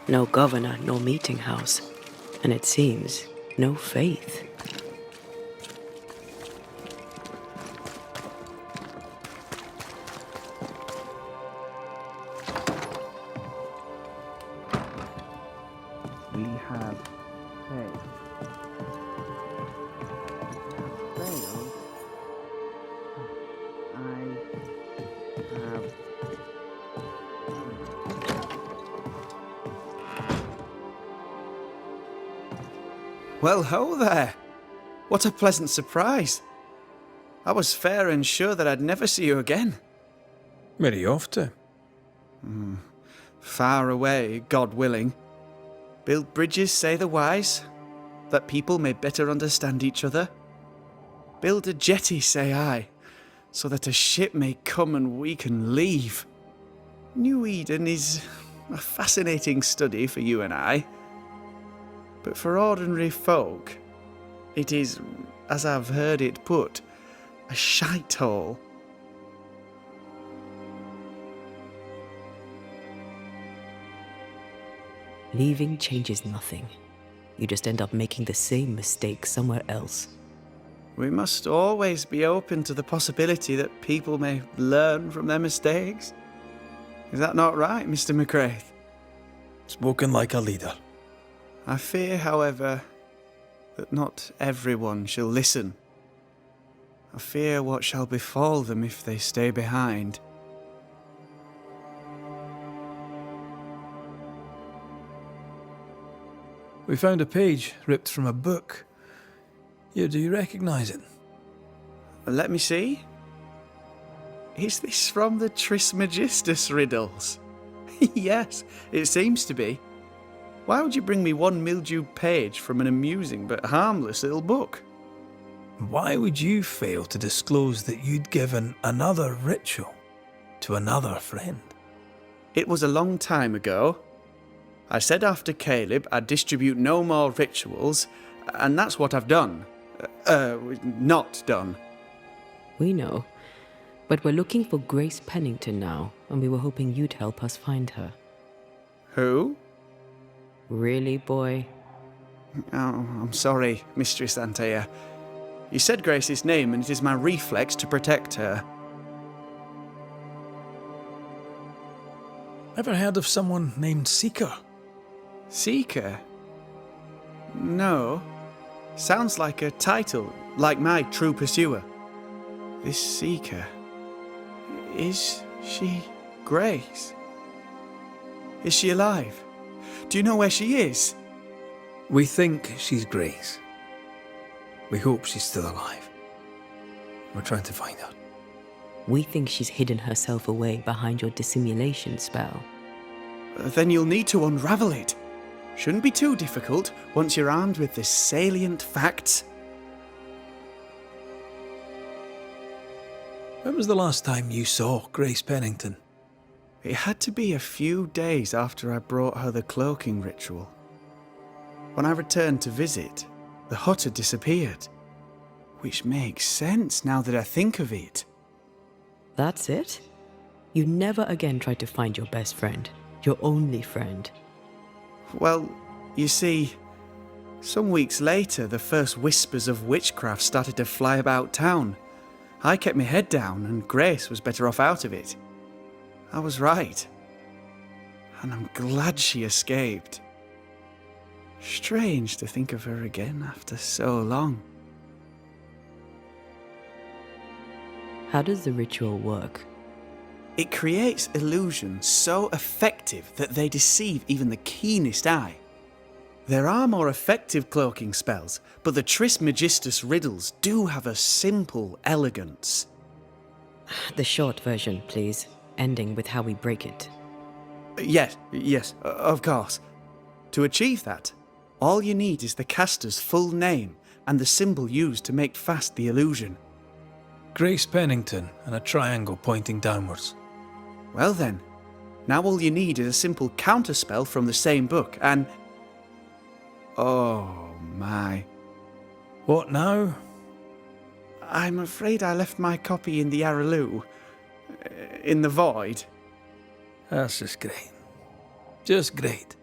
No governor, no meeting house. And it seems, no faith. We have faith. Failed. I have. Well, ho there! What a pleasant surprise. I was fair and sure that I'd never see you again. Where are you off to? Far away, God willing. Build bridges, say the wise, that people may better understand each other. Build a jetty, say I, so that a ship may come and we can leave. New Eden is a fascinating study for you and I. But for ordinary folk, it is, as I've heard it put, a shite hole. Leaving changes nothing. You just end up making the same mistake somewhere else. We must always be open to the possibility that people may learn from their mistakes. Is that not right, Mr. McCraith? Spoken like a leader. I fear, however, that not everyone shall listen. I fear what shall befall them if they stay behind. We found a page ripped from a book. Here, do you recognise it? Let me see. Is this from the Trismegistus riddles? Yes, it seems to be. Why would you bring me one mildewed page from an amusing but harmless little book? Why would you fail to disclose that you'd given another ritual to another friend? It was a long time ago. I said after Caleb I'd distribute no more rituals, and that's what I've done. Not done. We know. But we're looking for Grace Pennington now, and we were hoping you'd help us find her. Who? Really, boy? Oh, I'm sorry, Mistress Antea. You said Grace's name, and it is my reflex to protect her. Ever heard of someone named Seeker? Seeker? No. Sounds like a title, like my true pursuer. This Seeker. Is she Grace? Is she alive? Do you know where she is? We think she's Grace. We hope she's still alive. We're trying to find her. We think she's hidden herself away behind your dissimulation spell. Then you'll need to unravel it. Shouldn't be too difficult once you're armed with the salient facts. When was the last time you saw Grace Pennington? It had to be a few days after I brought her the cloaking ritual. When I returned to visit, the hut had disappeared. Which makes sense now that I think of it. That's it? You never again tried to find your best friend, your only friend. Well, you see, some weeks later the first whispers of witchcraft started to fly about town. I kept my head down and Grace was better off out of it. I was right. And I'm glad she escaped. Strange to think of her again after so long. How does the ritual work? It creates illusions so effective that they deceive even the keenest eye. There are more effective cloaking spells, but the Trismegistus riddles do have a simple elegance. The short version, please, ending with how we break it. Yes, of course. To achieve that, all you need is the caster's full name and the symbol used to make fast the illusion. Grace Pennington and a triangle pointing downwards. Well then, now all you need is a simple counterspell from the same book and... Oh my. What now? I'm afraid I left my copy in the Araloo. In the void. That's just great. Just great.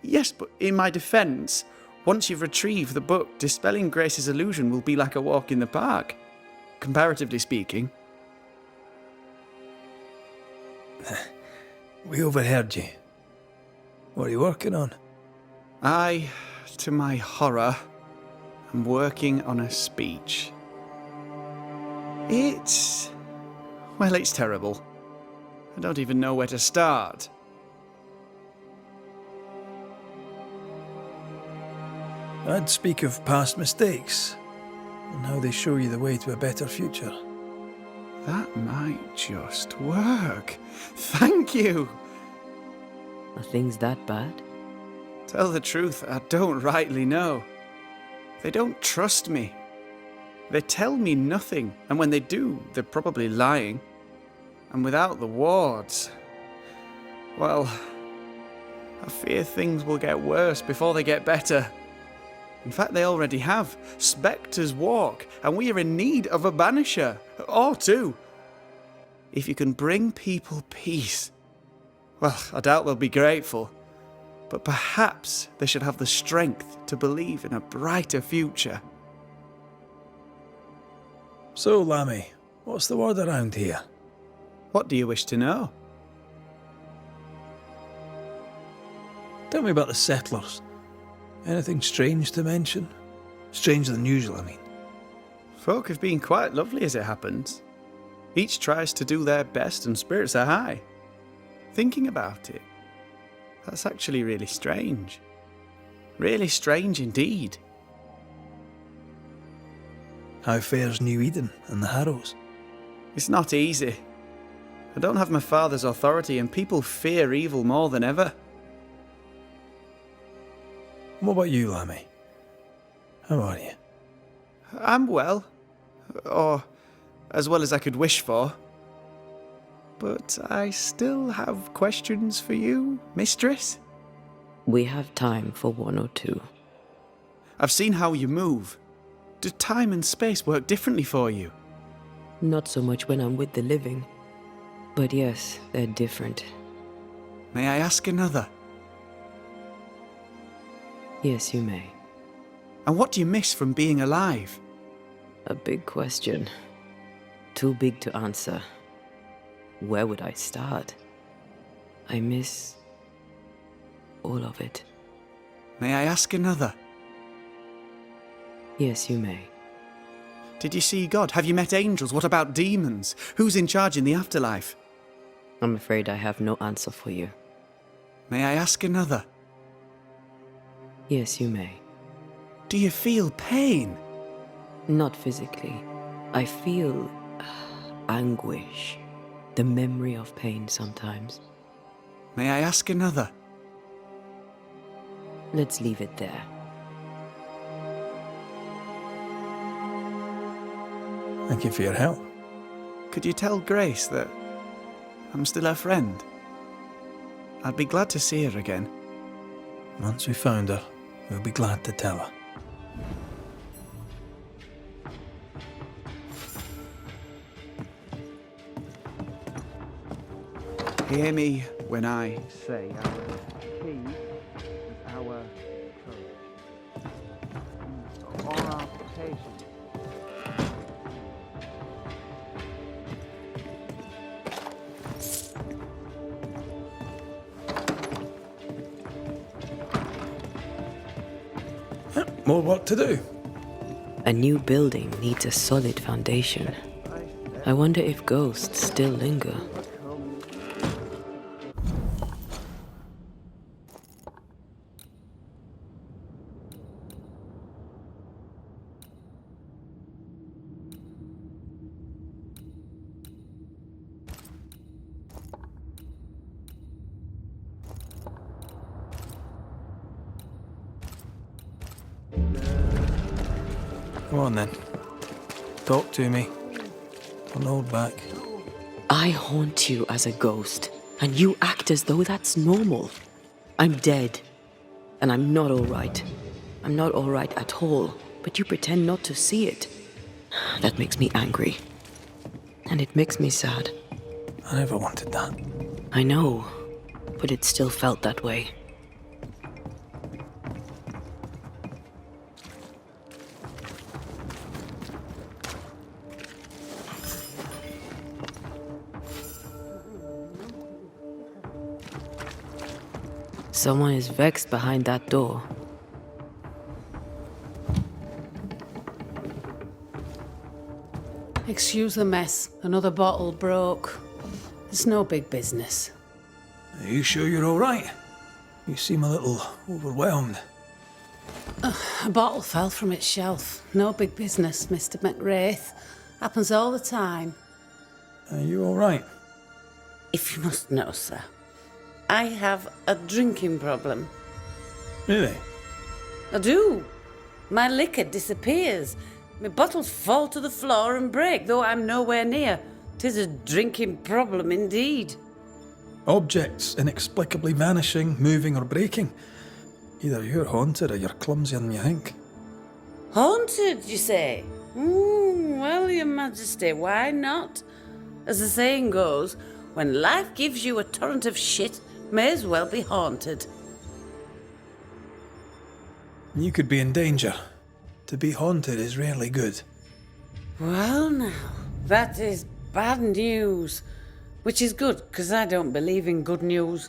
Yes, but in my defence, once you've retrieved the book, dispelling Grace's illusion will be like a walk in the park, comparatively speaking. We overheard you. What are you working on? I, to my horror, am working on a speech. It's terrible. I don't even know where to start. I'd speak of past mistakes and how they show you the way to a better future. That might just work. Thank you. Are things that bad? Tell the truth, I don't rightly know. They don't trust me. They tell me nothing, and when they do, they're probably lying. And without the wards, well, I fear things will get worse before they get better. In fact, they already have. Spectres walk, and we are in need of a banisher, or two. If you can bring people peace, well, I doubt they'll be grateful. But perhaps they should have the strength to believe in a brighter future. So, Lammy, what's the word around here? What do you wish to know? Tell me about the settlers. Anything strange to mention? Stranger than usual, I mean. Folk have been quite lovely as it happens. Each tries to do their best and spirits are high. Thinking about it, that's actually really strange. Really strange indeed. How fares New Eden and the Harrows? It's not easy. I don't have my father's authority and people fear evil more than ever. What about you, Lammy? How are you? I'm well. Or as well as I could wish for. But I still have questions for you, mistress. We have time for one or two. I've seen how you move. Do time and space work differently for you? Not so much when I'm with the living. But yes, they're different. May I ask another? Yes, you may. And what do you miss from being alive? A big question. Too big to answer. Where would I start? I miss all of it. May I ask another? Yes, you may. Did you see God? Have you met angels? What about demons? Who's in charge in the afterlife? I'm afraid I have no answer for you. May I ask another? Yes, you may. Do you feel pain? Not physically. I feel anguish. The memory of pain sometimes. May I ask another? Let's leave it there. Thank you for your help. Could you tell Grace that I'm still her friend? I'd be glad to see her again. Once we found her, we'll be glad to tell her. Hear me when I say our key is our courage. Or our patience. More work to do. A new building needs a solid foundation. I wonder if ghosts still linger. Come on then. Talk to me. Don't hold back. I haunt you as a ghost, and you act as though that's normal. I'm dead, and I'm not all right. I'm not all right at all, but you pretend not to see it. That makes me angry. And it makes me sad. I never wanted that. I know, but it still felt that way. Someone is vexed behind that door. Excuse the mess. Another bottle broke. It's no big business. Are you sure you're all right? You seem a little overwhelmed. A bottle fell from its shelf. No big business, Mr. McWraith. Happens all the time. Are you all right? If you must know, sir, I have a drinking problem. Really? I do. My liquor disappears. My bottles fall to the floor and break, though I'm nowhere near. 'Tis a drinking problem indeed. Objects inexplicably vanishing, moving or breaking. Either you're haunted or you're clumsier than you think. Haunted, you say? Well, Your Majesty, why not? As the saying goes, when life gives you a torrent of shit, may as well be haunted. You could be in danger. To be haunted is rarely good. Well, now, that is bad news. Which is good, because I don't believe in good news.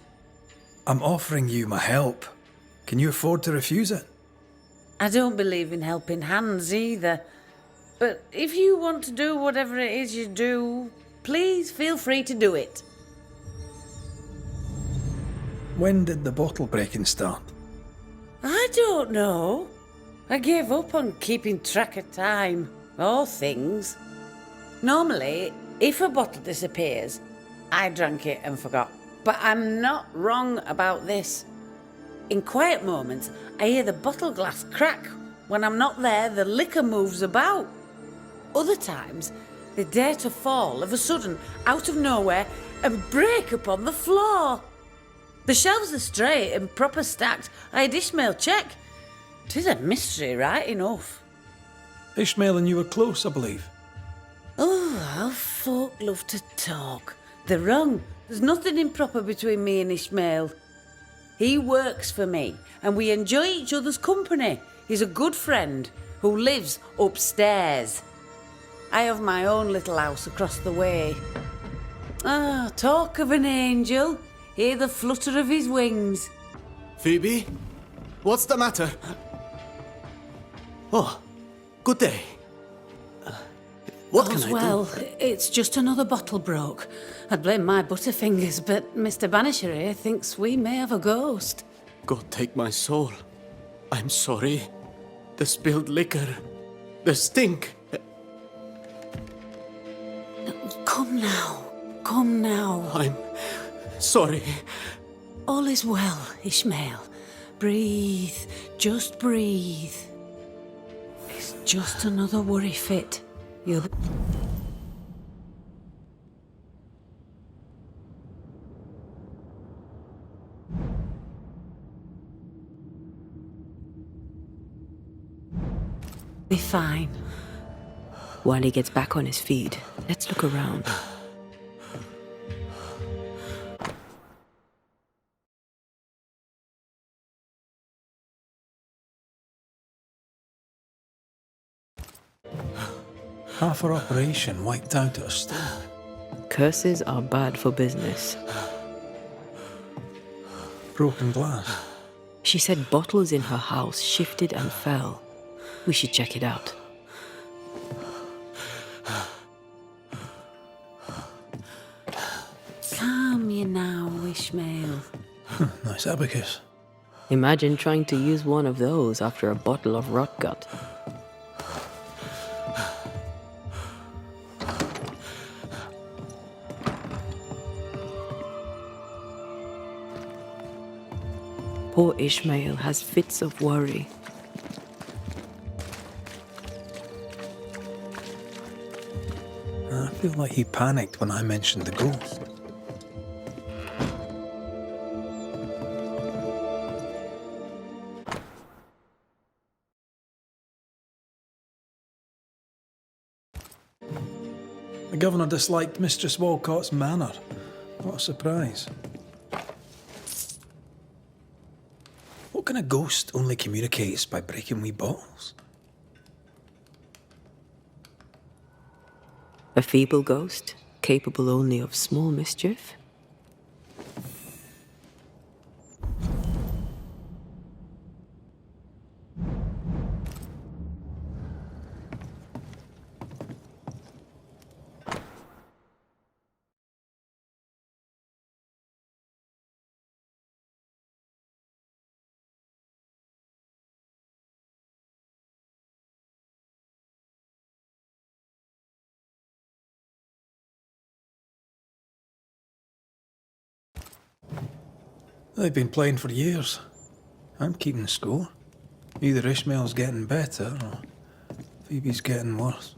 I'm offering you my help. Can you afford to refuse it? I don't believe in helping hands either. But if you want to do whatever it is you do, please feel free to do it. When did the bottle breaking start? I don't know. I gave up on keeping track of time, or things. Normally, if a bottle disappears, I drank it and forgot. But I'm not wrong about this. In quiet moments, I hear the bottle glass crack. When I'm not there, the liquor moves about. Other times, they dare to fall of a sudden, out of nowhere, and break upon the floor. The shelves are straight and proper stacked. I had Ishmael check. 'Tis a mystery, right enough. Ishmael and you were close, I believe. Oh, how folk love to talk. They're wrong. There's nothing improper between me and Ishmael. He works for me, and we enjoy each other's company. He's a good friend who lives upstairs. I have my own little house across the way. Ah, talk of an angel. Hear the flutter of his wings. Phoebe? What's the matter? Oh, good day. What can All's I well. do? It's just another bottle broke. I'd blame my butterfingers, but Mr. Banisher here thinks we may have a ghost. God take my soul. I'm sorry. The spilled liquor. The stink. Come now. Come now. I'm sorry. All is well, Ishmael. Breathe. Just breathe. It's just another worry fit. You'll... be fine. While he gets back on his feet, let's look around. Half our operation wiped out at a stone. Curses are bad for business. Broken glass. She said bottles in her house shifted and fell. We should check it out. Calm you now, Ishmael. Nice abacus. Imagine trying to use one of those after a bottle of rot gut. Poor Ishmael has fits of worry. I feel like he panicked when I mentioned the ghost. The governor disliked Mistress Walcott's manner. What a surprise. What kind of ghost only communicates by breaking wee bottles? A feeble ghost, capable only of small mischief? They've been playing for years. I'm keeping score. Either Ishmael's getting better or Phoebe's getting worse.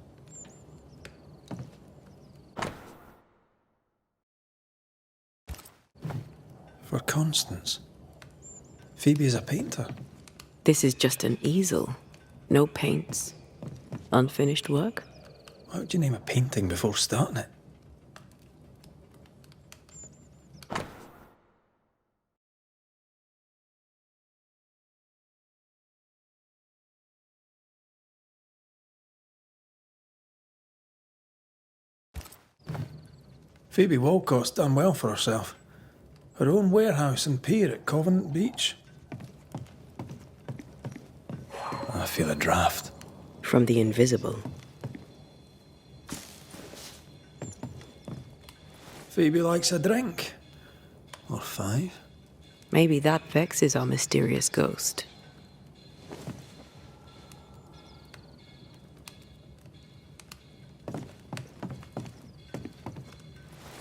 For Constance, Phoebe is a painter. This is just an easel. No paints. Unfinished work? Why would you name a painting before starting it? Phoebe Walcott's done well for herself. Her own warehouse and pier at Covenant Beach. I feel a draft. From the invisible. Phoebe likes a drink. Or 5. Maybe that vexes our mysterious ghost.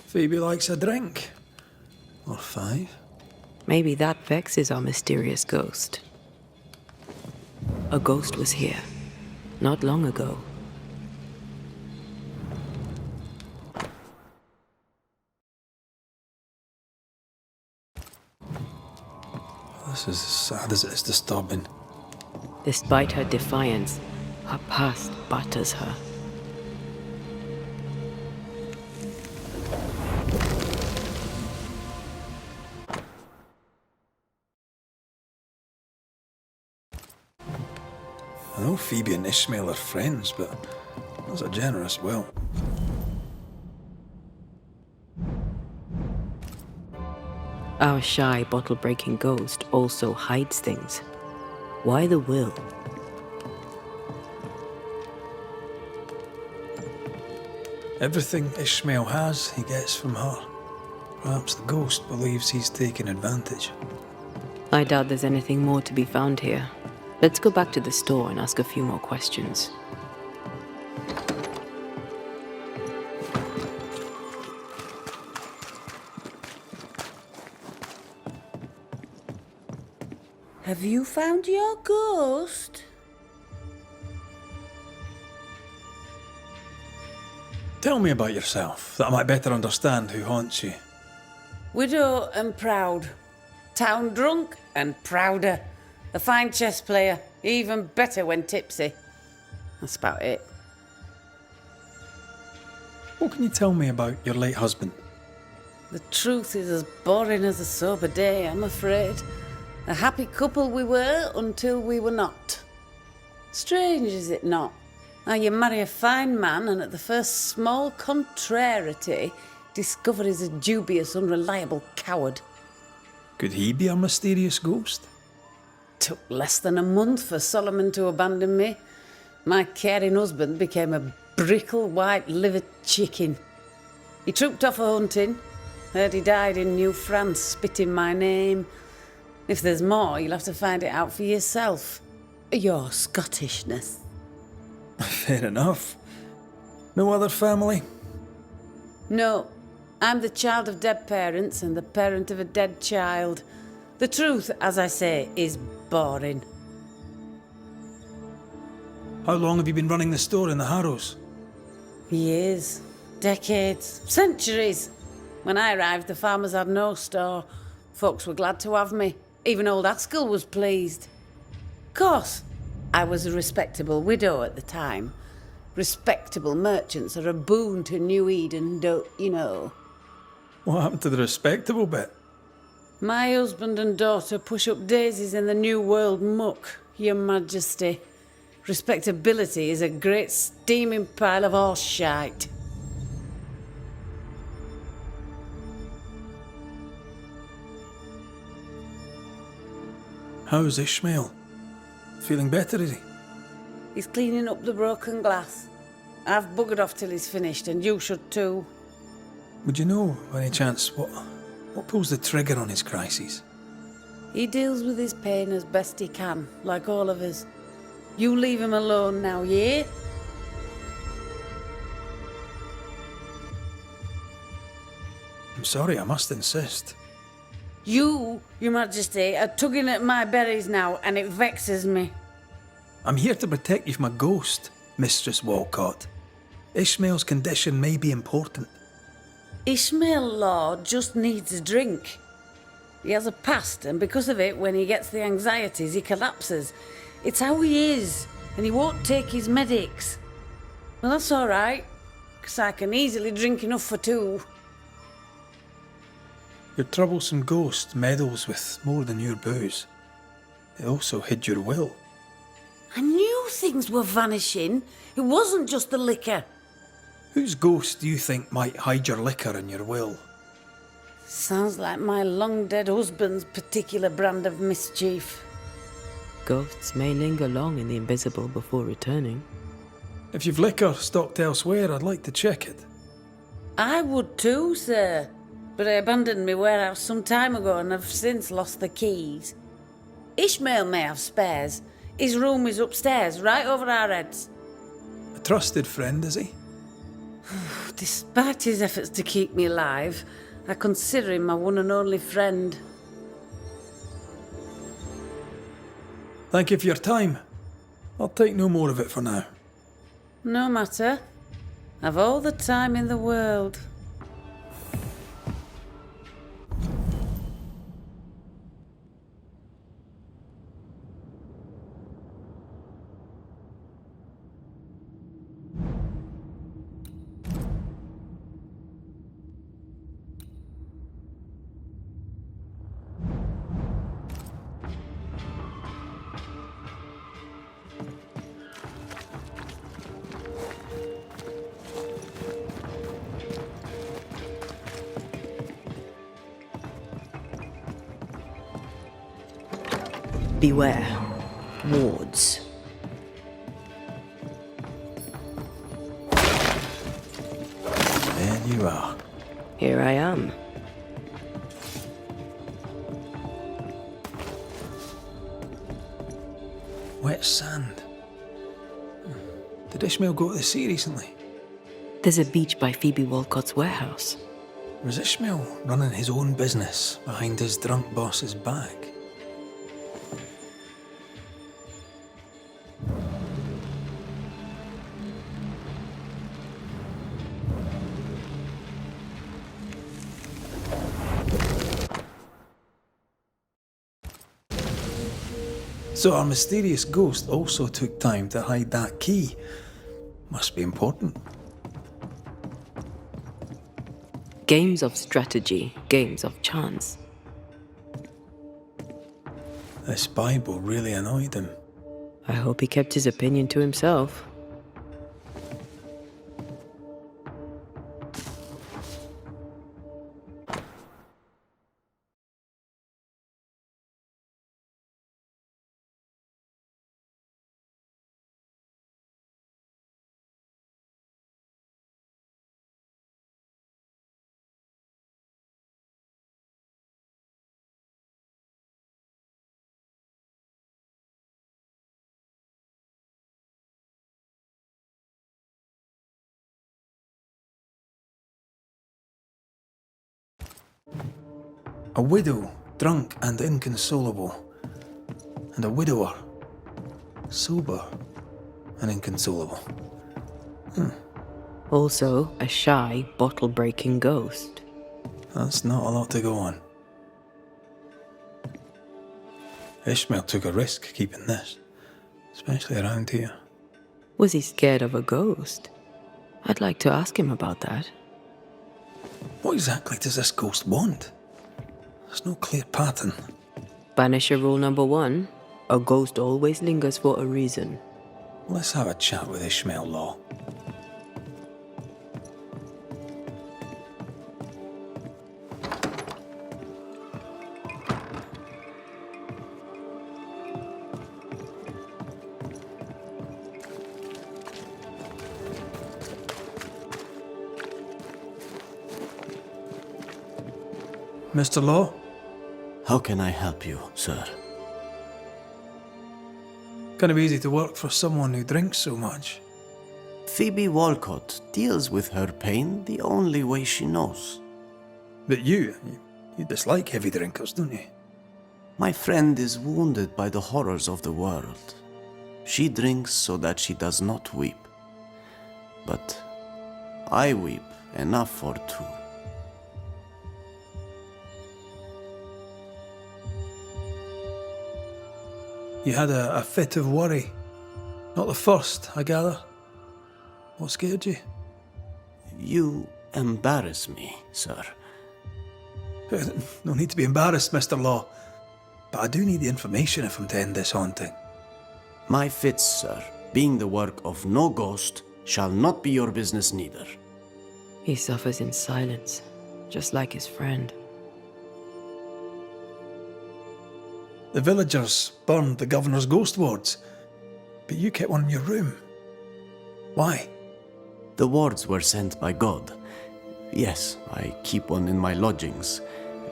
Phoebe likes a drink. Or 5. Maybe that vexes our mysterious ghost. A ghost was here, not long ago. This is as sad as it is disturbing. Despite her defiance, her past batters her. I know Phoebe and Ishmael are friends, but that's a generous will. Our shy, bottle-breaking ghost also hides things. Why the will? Everything Ishmael has, he gets from her. Perhaps the ghost believes he's taking advantage. I doubt there's anything more to be found here. Let's go back to the store and ask a few more questions. Have you found your ghost? Tell me about yourself, that I might better understand who haunts you. Widow and proud. Town drunk and prouder. A fine chess player, even better when tipsy. That's about it. What can you tell me about your late husband? The truth is as boring as a sober day, I'm afraid. A happy couple we were until we were not. Strange, is it not? How you marry a fine man and at the first small contrariety discover he's a dubious, unreliable coward. Could he be a mysterious ghost? Took less than a month for Solomon to abandon me. My caring husband became a brickle, white-livered chicken. He trooped off a hunting. Heard he died in New France, spitting my name. If there's more, you'll have to find it out for yourself. Your Scottishness. Fair enough. No other family? No, I'm the child of dead parents and the parent of a dead child. The truth, as I say, is boring. How long have you been running the store in the Harrows? Years, decades, centuries. When I arrived, the farmers had no store. Folks were glad to have me. Even old Askell was pleased. Of course, I was a respectable widow at the time. Respectable merchants are a boon to New Eden, don't you know? What happened to the respectable bit? My husband and daughter push up daisies in the New World muck, Your Majesty. Respectability is a great steaming pile of horse shite. How's Ishmael? Feeling better, is he? He's cleaning up the broken glass. I've buggered off till he's finished, and you should too. Would you know, by any chance, what pulls the trigger on his crises? He deals with his pain as best he can, like all of us. You leave him alone now, yeah? I'm sorry, I must insist. You, Your Majesty, are tugging at my berries now, and it vexes me. I'm here to protect you from a ghost, Mistress Walcott. Ishmael's condition may be important. Ishmael Lord just needs a drink. He has a past, and because of it, when he gets the anxieties, he collapses. It's how he is, and he won't take his medics. Well, that's all right, because I can easily drink enough for two. Your troublesome ghost meddles with more than your booze. It also hid your will. I knew things were vanishing. It wasn't just the liquor. Whose ghost do you think might hide your liquor and your will? Sounds like my long-dead husband's particular brand of mischief. Ghosts may linger long in the invisible before returning. If you've liquor stocked elsewhere, I'd like to check it. I would too, sir. But I abandoned my warehouse some time ago and have since lost the keys. Ishmael may have spares. His room is upstairs, right over our heads. A trusted friend, is he? Despite his efforts to keep me alive, I consider him my one and only friend. Thank you for your time. I'll take no more of it for now. No matter. I've all the time in the world. Beware. Wards. There you are. Here I am. Wet sand. Did Ishmael go to the sea recently? There's a beach by Phoebe Walcott's warehouse. Was Ishmael running his own business behind his drunk boss's back? So our mysterious ghost also took time to hide that key. Must be important. Games of strategy, games of chance. This Bible really annoyed him. I hope he kept his opinion to himself. A widow, drunk and inconsolable. And a widower, sober and inconsolable. Also, a shy, bottle-breaking ghost. That's not a lot to go on. Ishmael took a risk keeping this, especially around here. Was he scared of a ghost? I'd like to ask him about that. What exactly does this ghost want? There's no clear pattern. Banisher rule number 1, a ghost always lingers for a reason. Let's have a chat with Ishmael Law. Mr. Law? How can I help you, sir? Kind of easy to work for someone who drinks so much. Phoebe Walcott deals with her pain the only way she knows. But you You dislike heavy drinkers, don't you? My friend is wounded by the horrors of the world. She drinks so that she does not weep. But I weep enough for two. You had a fit of worry. Not the first, I gather. What scared you? You embarrass me, sir. No need to be embarrassed, Mr. Law. But I do need the information if I'm to end this haunting. My fits, sir, being the work of no ghost, shall not be your business neither. He suffers in silence, just like his friend. The villagers burned the governor's ghost wards, but you kept one in your room. Why? The wards were sent by God. Yes, I keep one in my lodgings.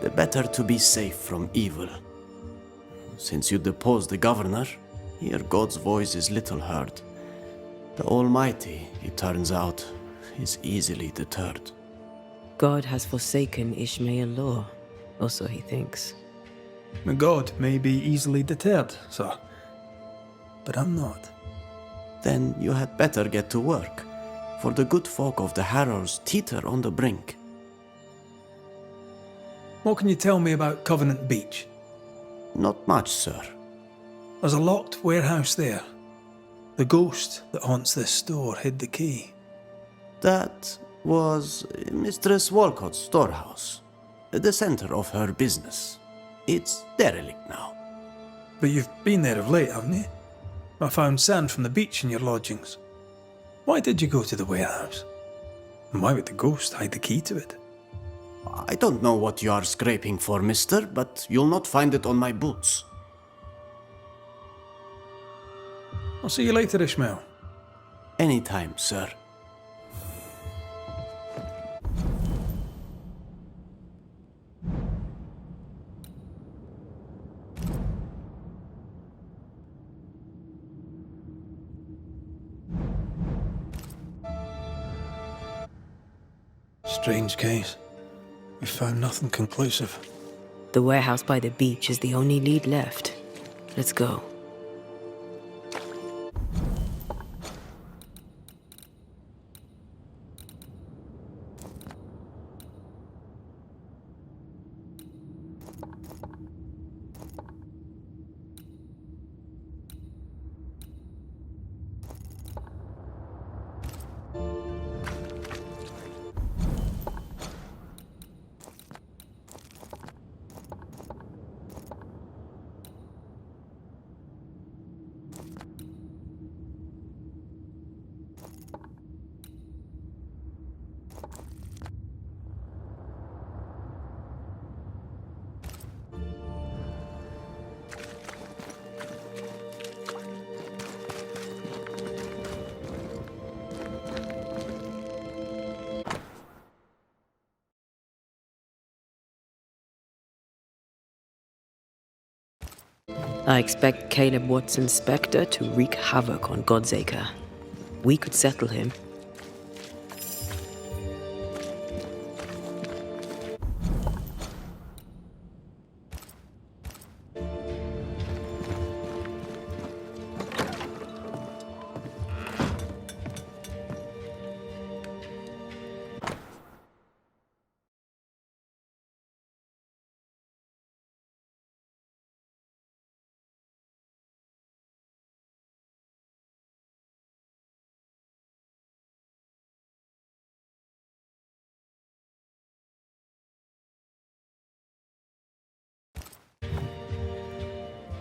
The better to be safe from evil. Since you deposed the governor, here God's voice is little heard. The Almighty, it turns out, is easily deterred. God has forsaken Ishmael law, or so he thinks. God may be easily deterred, sir. But I'm not. Then you had better get to work, for the good folk of the Harrows teeter on the brink. What can you tell me about Covenant Beach? Not much, sir. There's a locked warehouse there. The ghost that haunts this store hid the key. That was Mistress Walcott's storehouse, the center of her business. It's derelict now. But you've been there of late, haven't you? I found sand from the beach in your lodgings. Why did you go to the warehouse? And why would the ghost hide the key to it? I don't know what you are scraping for, mister, but you'll not find it on my boots. I'll see you later, Ishmael. Anytime, sir. Strange case. We found nothing conclusive. The warehouse by the beach is the only lead left. Let's go. I expect Caleb Watson's Spectre to wreak havoc on Godsacre. We could settle him.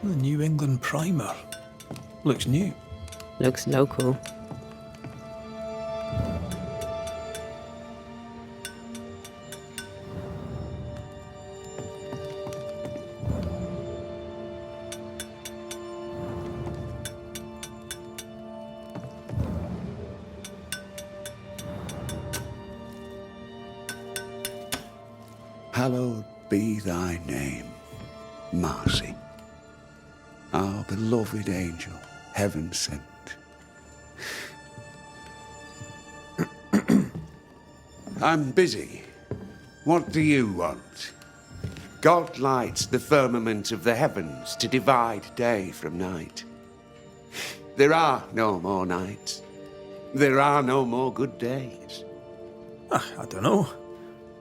The New England Primer. Looks new. Looks local. Hallowed be thy name, Marcy, our beloved angel, heaven sent. I'm busy. What do you want? God lights the firmament of the heavens to divide day from night. There are no more nights. There are no more good days. I don't know.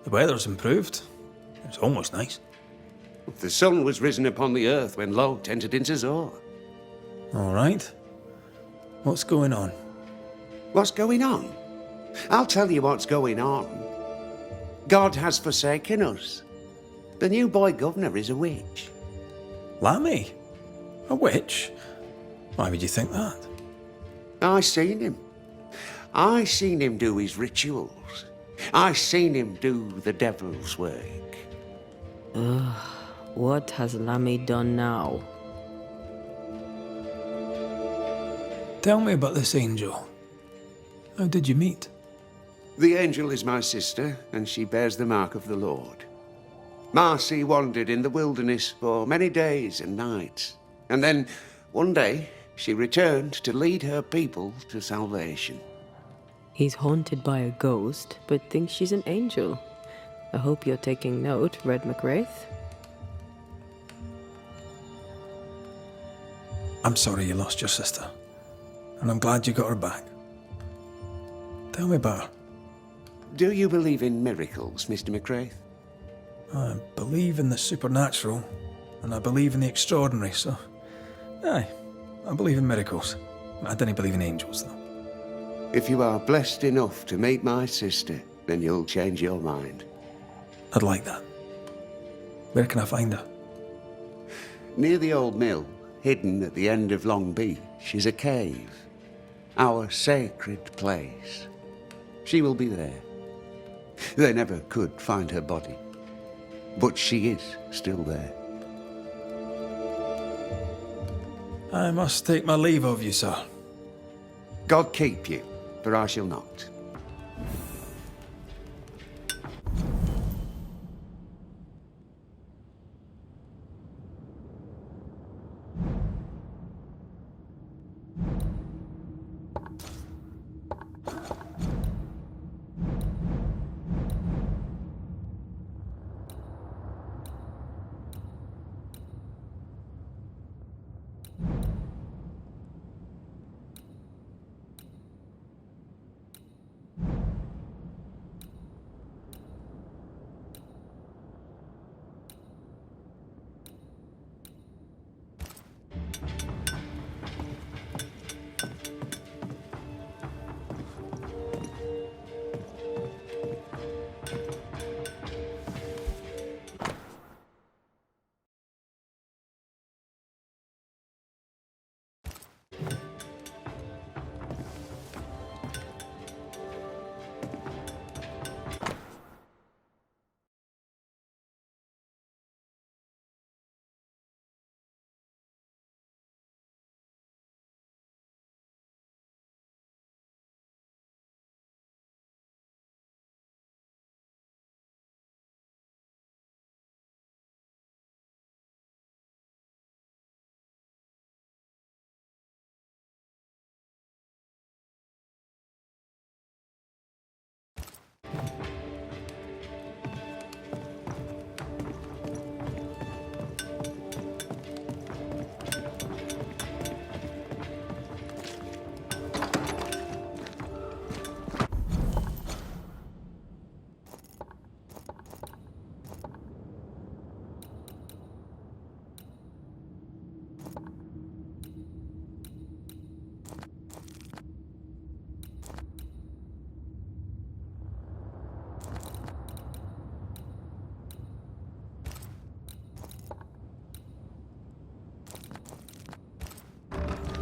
The weather's improved. It's almost nice. The sun was risen upon the earth when Lot entered into Zor. All right. What's going on? What's going on? I'll tell you what's going on. God has forsaken us. The new boy governor is a witch. Lammy? A witch? Why would you think that? I seen him. I seen him do his rituals. I seen him do the devil's work. What has Lammy done now? Tell me about this angel. How did you meet? The angel is my sister, and she bears the mark of the Lord. Marcy wandered in the wilderness for many days and nights, and then one day she returned to lead her people to salvation. He's haunted by a ghost, but thinks she's an angel. I hope you're taking note, Red McWraith. I'm sorry you lost your sister, and I'm glad you got her back. Tell me about her. Do you believe in miracles, Mr. McWraith? I believe in the supernatural, and I believe in the extraordinary, so... Aye, I believe in miracles. I don't believe in angels, though. If you are blessed enough to meet my sister, then you'll change your mind. I'd like that. Where can I find her? Near the old mill, hidden at the end of Long Beach, is a cave. Our sacred place. She will be there. They never could find her body. But she is still there. I must take my leave of you, sir. God keep you, for I shall not.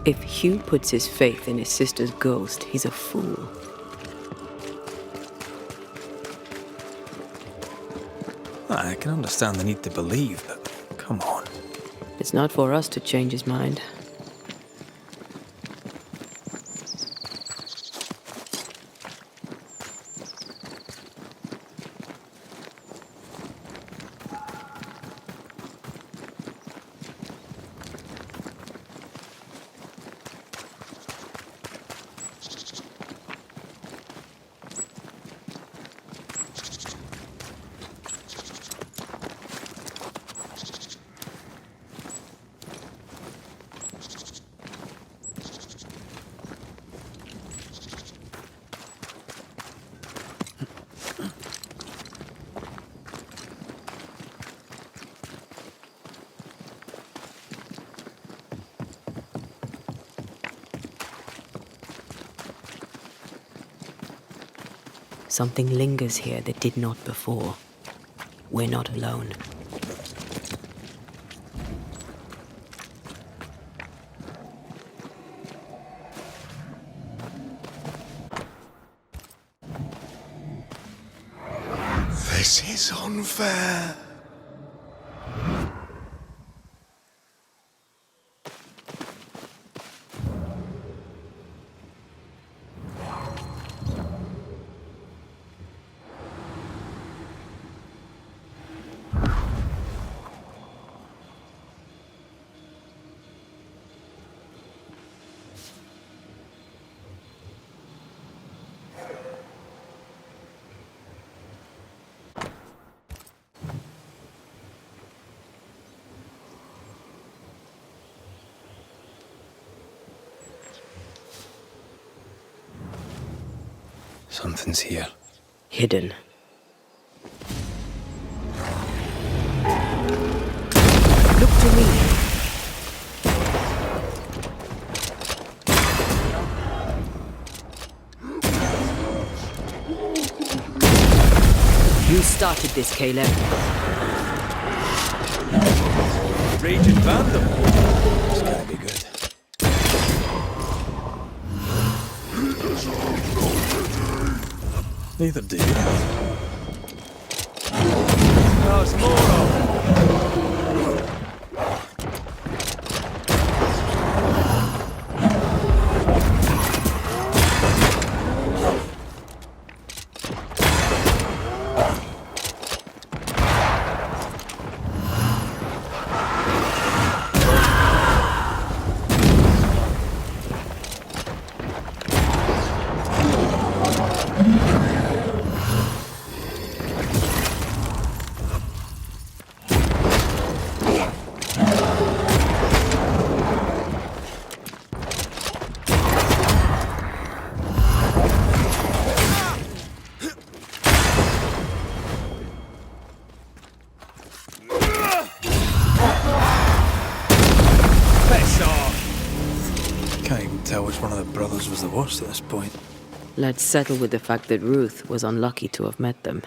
If Hugh puts his faith in his sister's ghost, he's a fool. I can understand the need to believe, but come on. It's not for us to change his mind. Something lingers here that did not before. We're not alone. This is unfair. Something's here. Hidden. Look to me. You started this, Caleb. Raging Vandal. It's gonna be good. Neither do you. There's more of them. Can't even tell which one of the brothers was the worst at this point. Let's settle with the fact that Ruth was unlucky to have met them.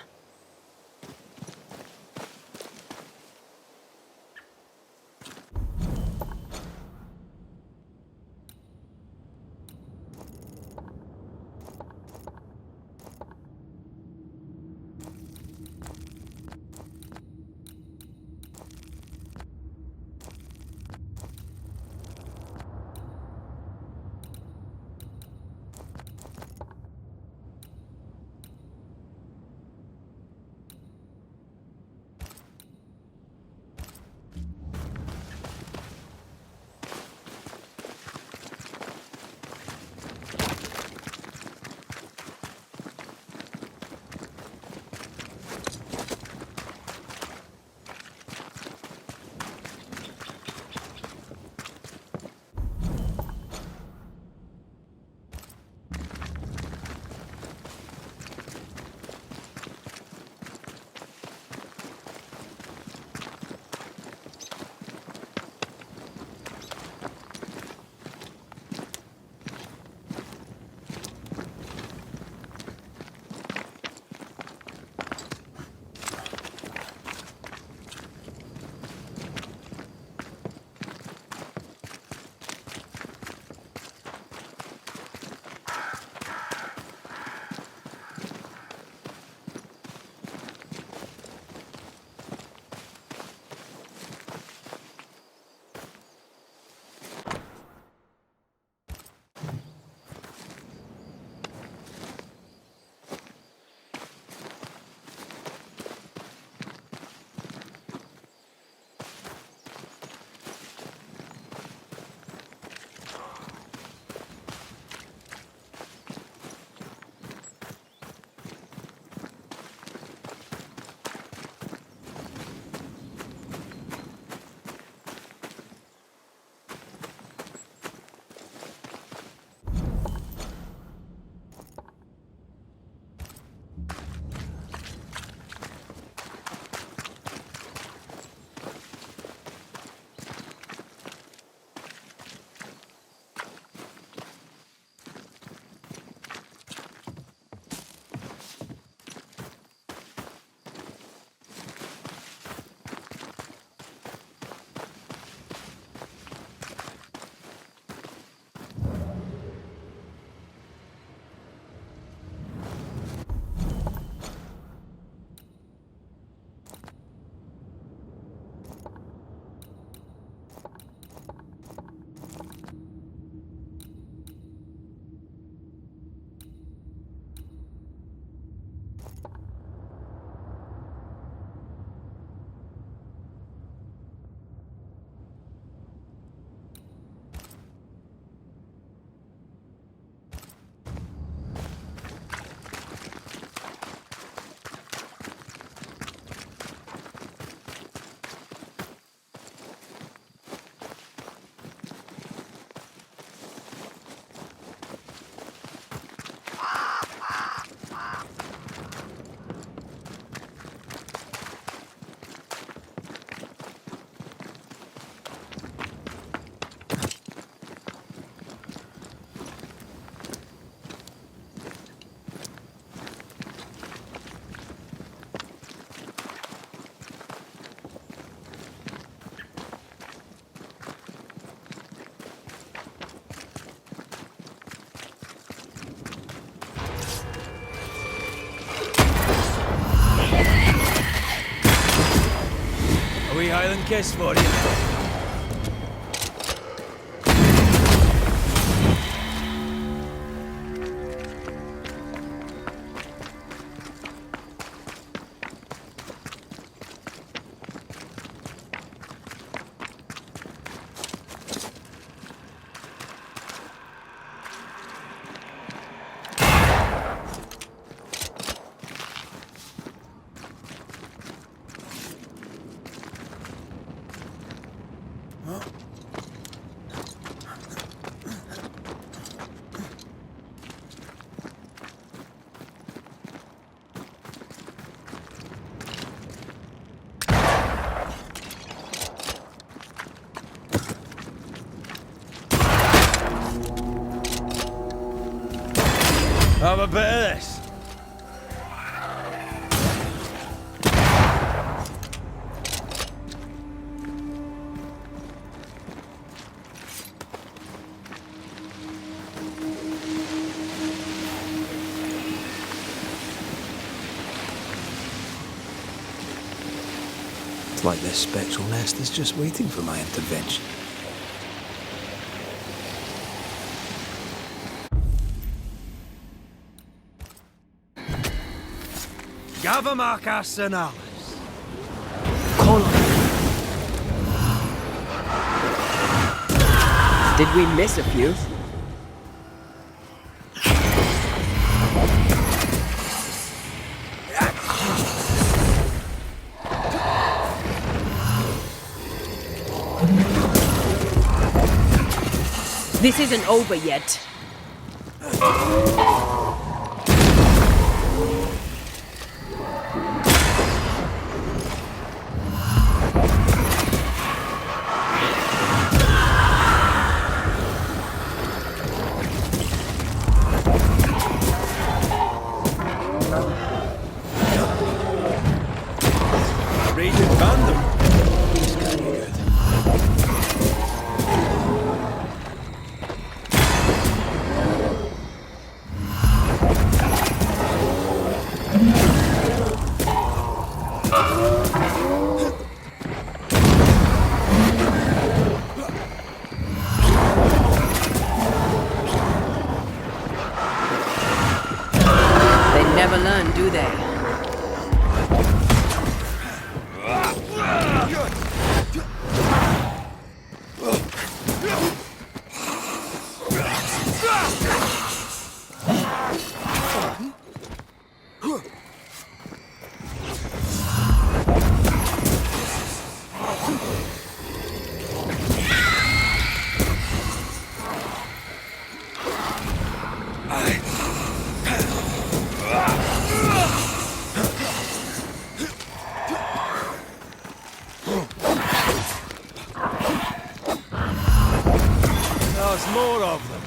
wee Highland kiss for you. Have a bit of this. It's like this spectral nest is just waiting for my intervention. Gavamak Arsenalis. Did we miss a few? This isn't over yet. Never learn, do they? There's more of them.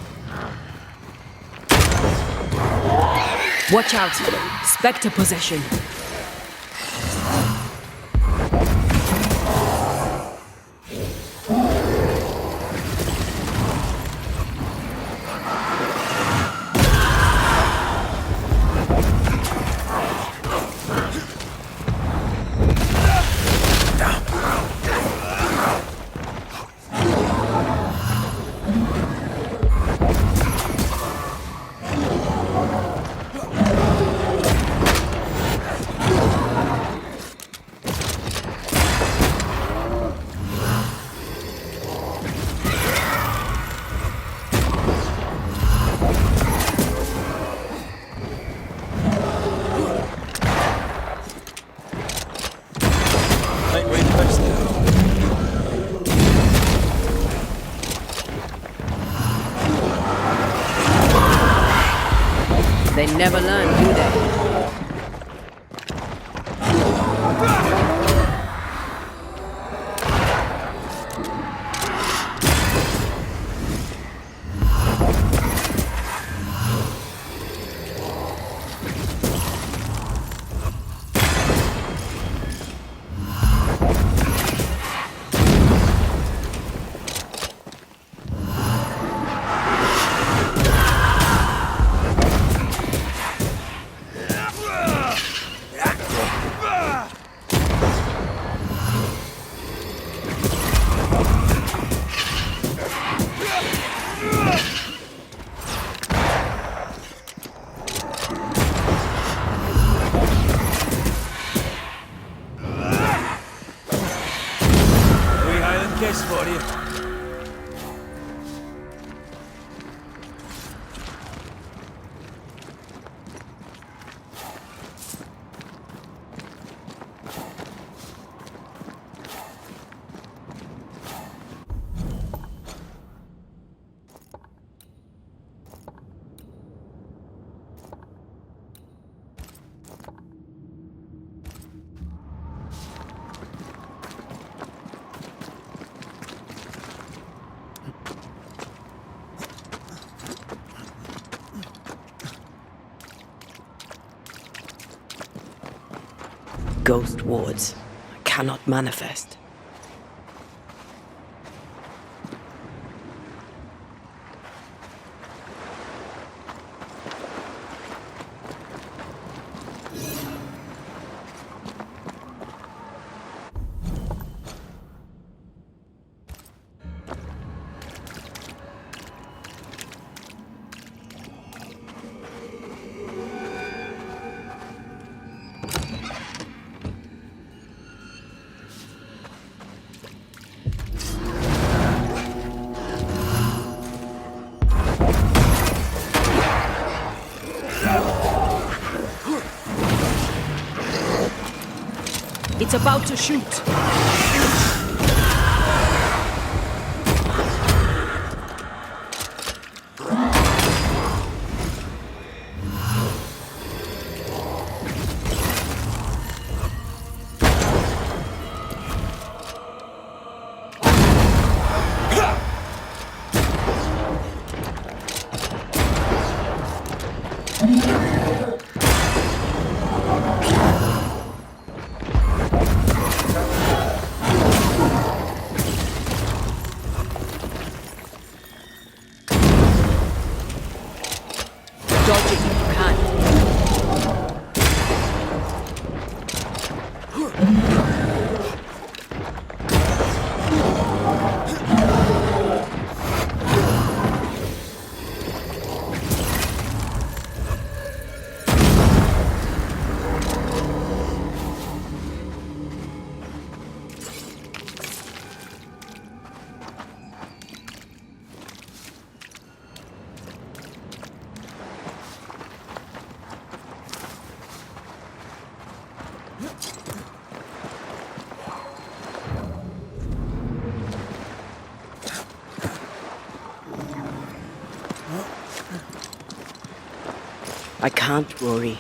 Watch out! Spectre possession. They never learn, do they? Kiss for you. Ghost wards cannot manifest. It's about to shoot. Dodge it if you can. I can't, Rory.